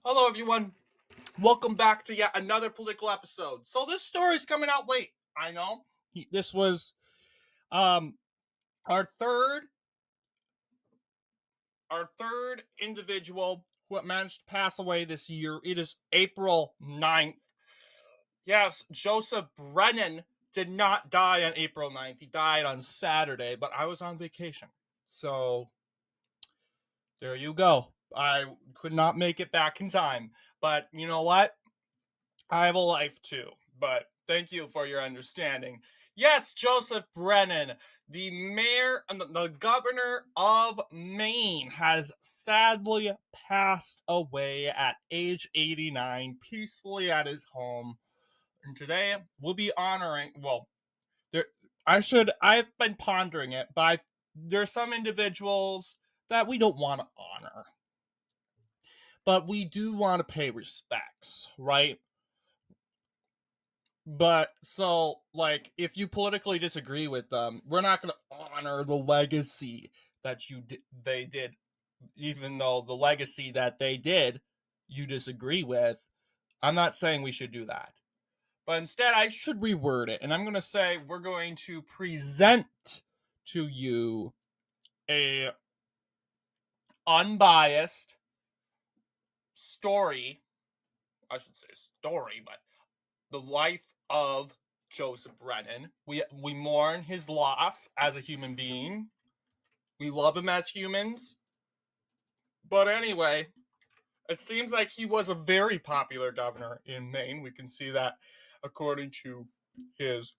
Hello, everyone. Welcome back to yet another political episode. So this story is coming out late. I know. This was um our third individual who managed to pass away this year. It is April 9th. Yes, Joseph Brennan did not die on April 9th. He died on Saturday, but I was on vacation. So there you go. I could not make it back in time. But you know what? I have a life too, but thank you for your understanding. Yes, Joseph Brennan, the mayor and the governor of Maine, has sadly passed away at age 89, peacefully at his home. And today we'll be honoring, well, there, I've been pondering it, but there's some individuals that we don't want to honor, but we do want to pay respects, right? But so, like, if you politically disagree with them, we're not going to honor the legacy that they did, even though the legacy that they did you disagree with. I'm not saying we should do that, but instead I should reword it, and I'm going to say we're going to present to you a unbiased story. I should say story, but the life of Joseph Brennan. We mourn his loss as a human being. We love him as humans. But anyway, it seems like he was a very popular governor in Maine. We can see that according to his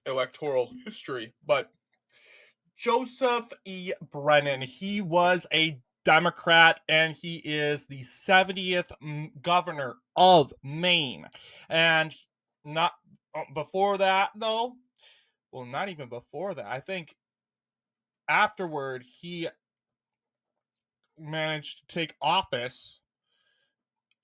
electoral history. But Joseph E. Brennan, he was a Democrat, and he is the 70th governor of Maine. And not before that, though, well, not even before that. I think afterward he managed to take office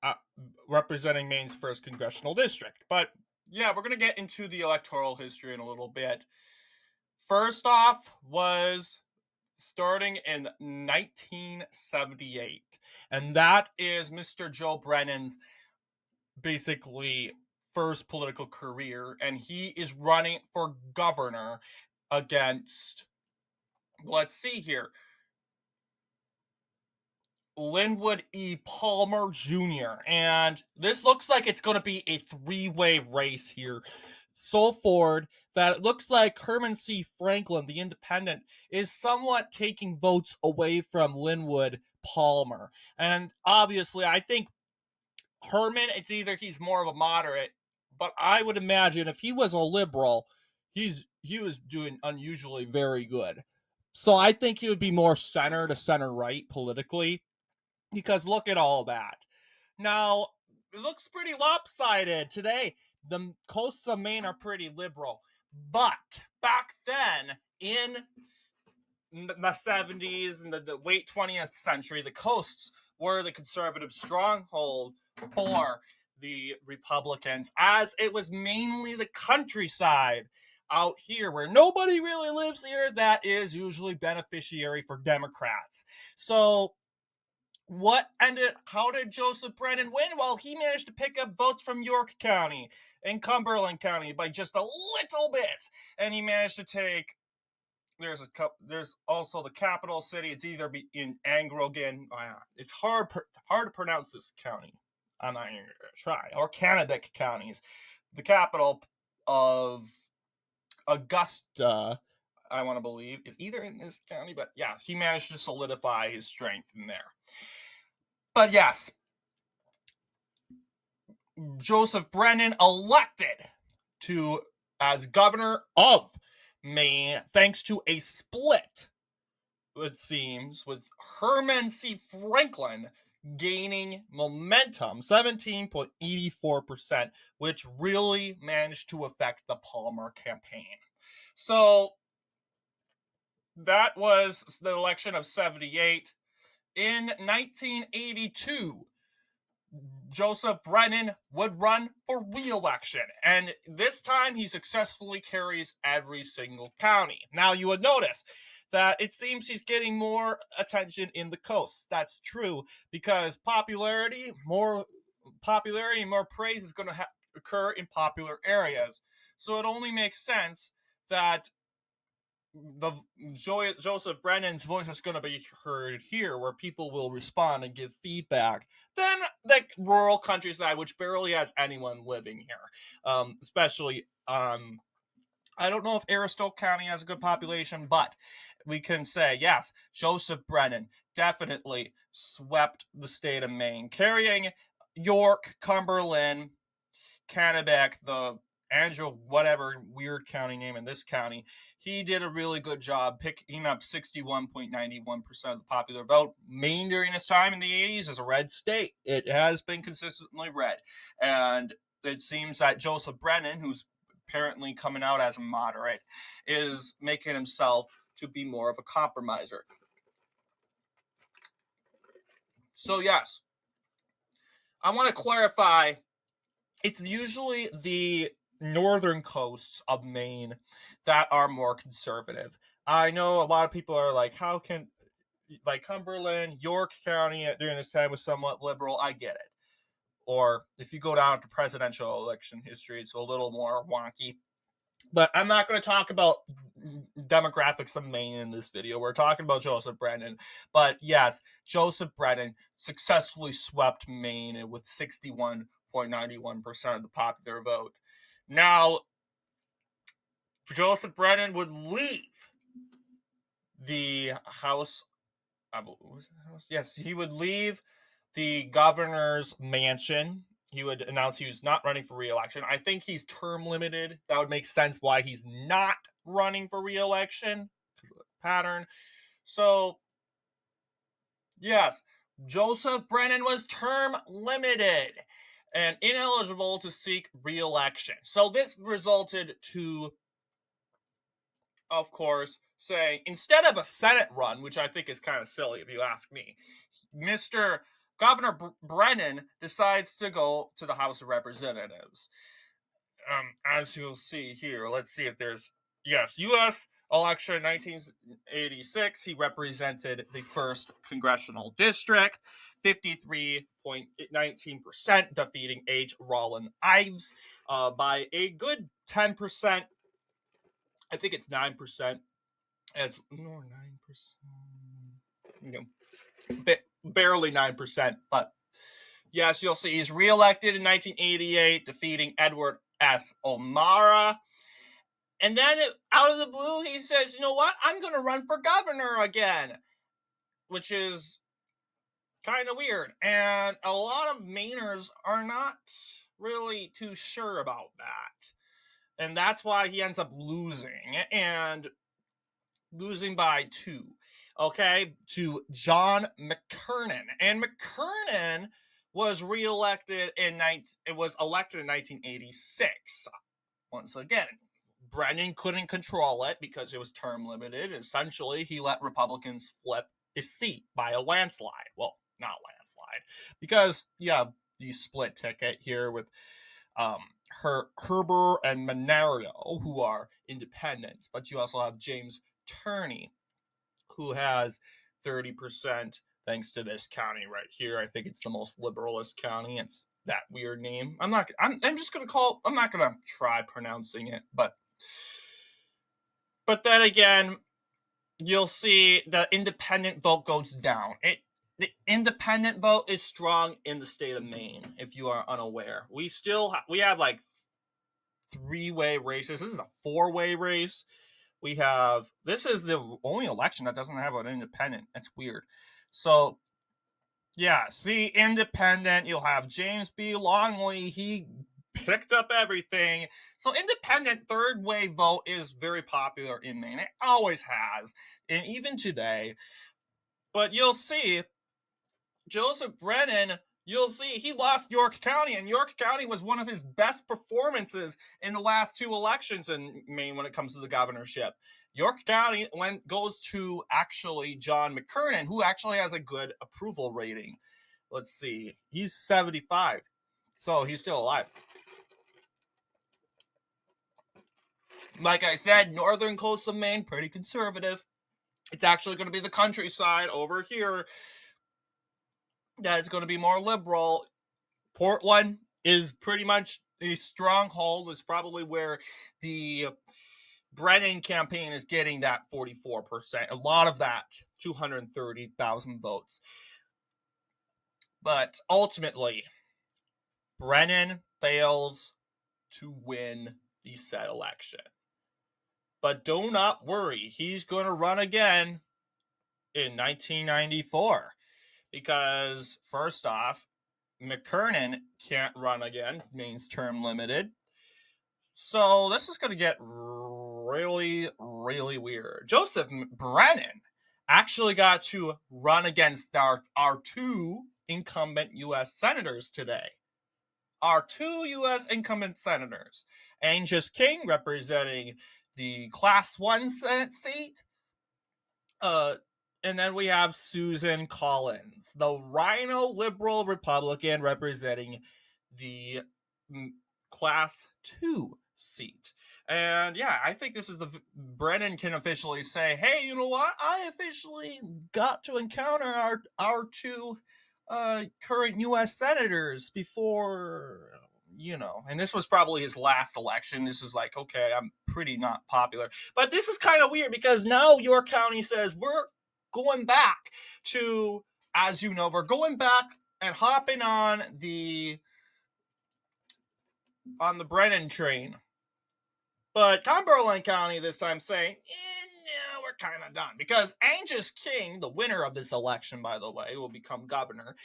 uh, representing Maine's first congressional district. But yeah, we're going to get into the electoral history in a little bit. First off was starting in 1978, and that is Mr. Joe Brennan's basically first political career, and he is running for governor against, let's see here, Linwood E. Palmer Jr. And this looks like it's going to be a three-way race here. So forward that it looks like Herman C. Franklin, the independent, is somewhat taking votes away from Linwood Palmer. And obviously, I think Herman, it's either he's more of a moderate, but I would imagine if he was a liberal, he was doing unusually very good. So I think he would be more center to center right politically, because look at all that. Now, it looks pretty lopsided today. The coasts of Maine are pretty liberal. But back then, in the 70s and the late 20th century, the coasts were the conservative stronghold for the Republicans, as it was mainly the countryside out here where nobody really lives here that is usually beneficiary for Democrats. So how did Joseph Brennan win? Well, he managed to pick up votes from York County and Cumberland County by just a little bit. And he managed to take, there's also the capital city. It's either in Angrogan. It's hard to pronounce this county. I'm not even going to try. Or Kennebec counties. The capital of Augusta, I want to believe, is either in this county, but yeah, he managed to solidify his strength in there. But yes, Joseph Brennan elected to as governor of Maine thanks to a split, it seems, with Herman C. Franklin gaining momentum, 17.84%, which really managed to affect the Palmer campaign. So that was the election of 78. In 1982, Joseph Brennan would run for re-election, and this time he successfully carries every single county. Now, you would notice that it seems he's getting more attention in the coast. That's true, because more popularity, more praise is going to occur in popular areas. So it only makes sense that the Joseph Brennan's voice is going to be heard here, where people will respond and give feedback, than the rural countryside, which barely has anyone living here. Especially, I don't know if Aristotle County has a good population, but we can say, yes, Joseph Brennan definitely swept the state of Maine, carrying York, Cumberland, Kennebec, the Andrew, whatever weird county name in this county. He did a really good job picking up 61.91% of the popular vote. Maine during his time in the 80s is a red state. It has been consistently red. And it seems that Joseph Brennan, who's apparently coming out as a moderate, is making himself to be more of a compromiser. So, yes, I want to clarify, it's usually the northern coasts of Maine that are more conservative. I know a lot of people are like, how can, like, Cumberland, York County during this time was somewhat liberal. I get it. Or if you go down to presidential election history, it's a little more wonky. But I'm not going to talk about demographics of Maine in this video. We're talking about Joseph Brennan. But yes, Joseph Brennan successfully swept Maine with 61.91% of the popular vote. Now, Joseph Brennan would leave the House. Yes, he would leave the governor's mansion. He would announce he was not running for re-election. I think he's term limited. That would make sense why he's not running for re-election, because of the pattern. So, yes, Joseph Brennan was term limited and ineligible to seek re-election. So this resulted to, of course, saying, instead of a Senate run, which I think is kind of silly if you ask me, Mr. Governor Brennan decides to go to the House of Representatives. As you'll see here, let's see if there's, yes, U.S. election in 1986, he represented the 1st Congressional District, 53.19%, defeating H. Rollin Ives by a good 10%. I think it's 9%. As no 9%. Barely 9%, but yes, you'll see he's reelected in 1988, defeating Edward S. O'Mara. And then out of the blue, he says, you know what? I'm going to run for governor again, which is kind of weird. And a lot of Mainers are not really too sure about that. And that's why he ends up losing, and losing by 2. Okay, to John McKernan. And McKernan was elected in 1986. Once again, Brennan couldn't control it because it was term limited. Essentially, he let Republicans flip his seat by a landslide. Well, not landslide, because you have the split ticket here with Herbert and Manario, who are independents, but you also have James Turney, who has 30%, thanks to this county right here. I think it's the most liberalist county. It's that weird name. I'm not gonna try pronouncing it, but then again, you'll see the independent vote goes down. The independent vote is strong in the state of Maine, if you are unaware. We have like 3-way races. This is a 4-way race. This is the only election that doesn't have an independent. That's weird. So, yeah, see, independent, you'll have James B. Longley. He picked up everything. So, independent 3rd-way vote is very popular in Maine. It always has, and even today. But you'll see, Joseph Brennan, he lost York County, and York County was one of his best performances in the last 2 elections in Maine when it comes to the governorship. York County goes to actually John McKernan, who actually has a good approval rating. Let's see. He's 75, so he's still alive. Like I said, northern coast of Maine, pretty conservative. It's actually going to be the countryside over here that's going to be more liberal. Portland is pretty much a stronghold. It's probably where the Brennan campaign is getting that 44%. A lot of that, 230,000 votes. But ultimately, Brennan fails to win the said election. But do not worry, he's going to run again in 1994. Because, first off, McKernan can't run again, Maine's term limited. So this is going to get really, really weird. Joseph Brennan actually got to run against our two incumbent U.S. senators today. Our two U.S. incumbent senators. Angus King representing the Class 1 Senate seat. And then we have Susan Collins, the Rhino liberal Republican representing the Class 2 seat. And yeah, I think this is Brennan can officially say, hey, you know what? I officially got to encounter our two current U.S. senators before, and this was probably his last election. This is like, okay, I'm pretty not popular. But this is kind of weird because now York County says we're going back to, as you know, we're going back and hopping on the Brennan train. But Cumberland County this time saying, no, we're kind of done. Because Angus King, the winner of this election, by the way, will become governor,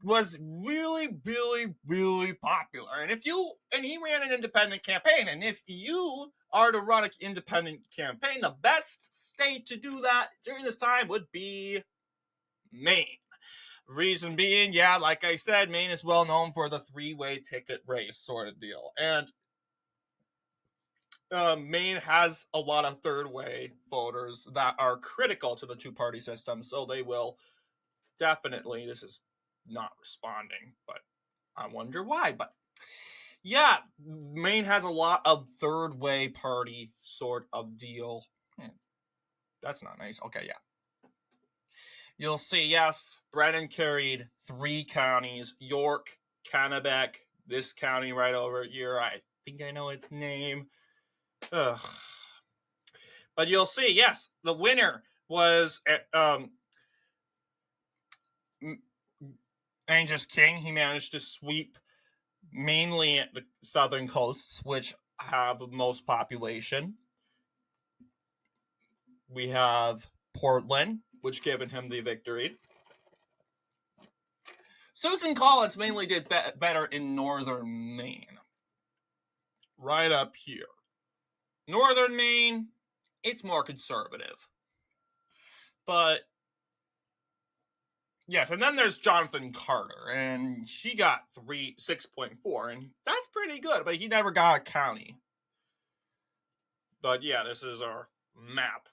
was really, really, really popular. And he ran an independent campaign. And if you are to run an independent campaign, the best state to do that during this time would be Maine. Reason being, yeah, like I said, Maine is well known for the three-way ticket race sort of deal. And Maine has a lot of third-way voters that are critical to the two-party system, so they will definitely, this is not responding, but I wonder why. But yeah, Maine has a lot of third-way party sort of deal. That's not nice. Okay, yeah. You'll see, yes, Brennan carried 3 counties, York, Kennebec, this county right over here. I think I know its name. Ugh. But you'll see, yes, the winner was Angus King. He managed to sweep mainly the southern coasts, which have the most population. We have Portland, which given him the victory. Susan Collins mainly did better in northern Maine. Right up here. Northern Maine, it's more conservative. But yes, and then there's Jonathan Carter, and she got 6.4, and that's pretty good, but he never got a county. But yeah, this is our map.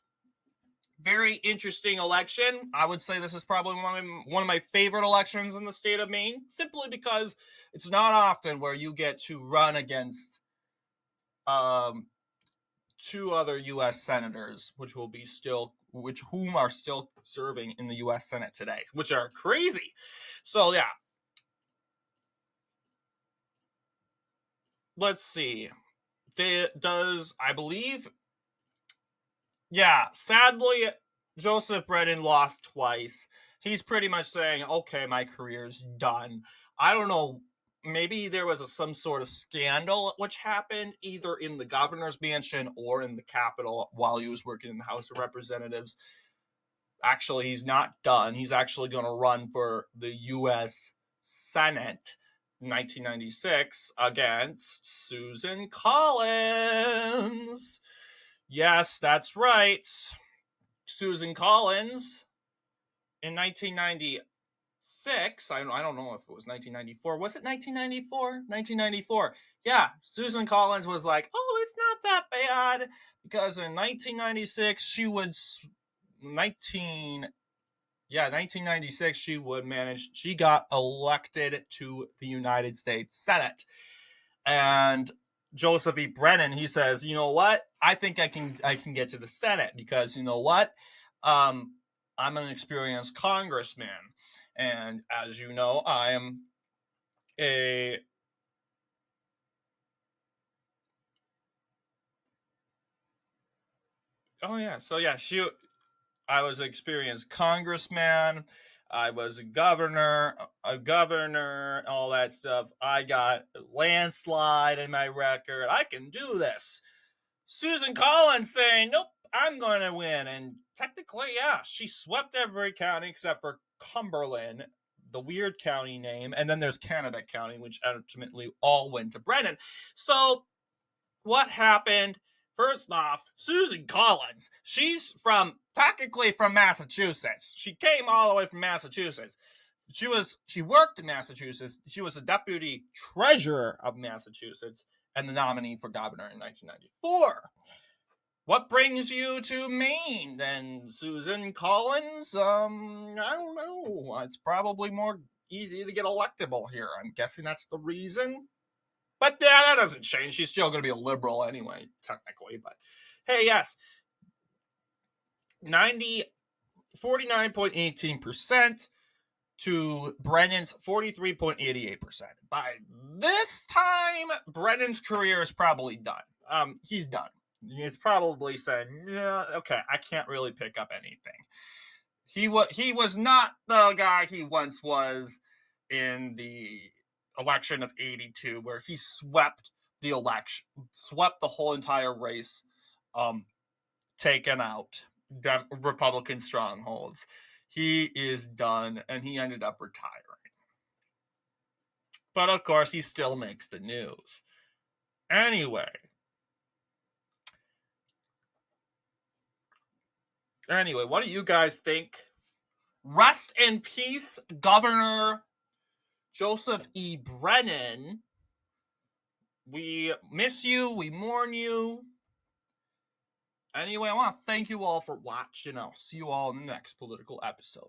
Very interesting election. I would say this is probably one of my favorite elections in the state of Maine, simply because it's not often where you get to run against 2 other U.S. senators, whom are still serving in the U.S. Senate today, which are crazy. So yeah, let's see. I believe? Yeah, sadly, Joseph Brennan lost twice. He's pretty much saying, okay, my career's done. I don't know, maybe there was some sort of scandal which happened either in the governor's mansion or in the Capitol while he was working in the House of Representatives. Actually, he's not done. He's actually going to run for the U.S. Senate 1996 against Susan Collins. Yes, that's right. Susan Collins in 1996. I don't know if it was 1994. Was it 1994? 1994. Yeah, Susan Collins was like, oh, it's not that bad. Because in 1996, she would 1996, she got elected to the United States Senate. And Joseph E. Brennan, he says, you know what? I think I can get to the Senate because you know what? I'm an experienced congressman, and as you know, I am a oh yeah, so yeah, I was an experienced congressman. I was a governor, all that stuff. I got a landslide in my record. I can do this. Susan Collins saying, nope, I'm going to win. And technically, yeah, she swept every county except for Cumberland, the weird county name. And then there's Kennebec County, which ultimately all went to Brennan. So what happened? First off, Susan Collins, she's technically from Massachusetts. She came all the way from Massachusetts. She worked in Massachusetts. She was the deputy treasurer of Massachusetts and the nominee for governor in 1994. What brings you to Maine then, Susan Collins? I don't know. It's probably more easy to get electable here. I'm guessing that's the reason. But yeah, that doesn't change. She's still going to be a liberal anyway, technically. But hey, yes, 49.18% to Brennan's 43.88%. By this time, Brennan's career is probably done. He's done. He's probably saying, yeah, okay, I can't really pick up anything. He was not the guy he once was in the election of 82, where he swept the election, swept the whole entire race, taken out Republican strongholds. He is done, and he ended up retiring. But of course, he still makes the news. Anyway, what do you guys think? Rest in peace, Governor Joseph E. Brennan. We miss you. We mourn you. Anyway, I want to thank you all for watching. I'll see you all in the next political episode.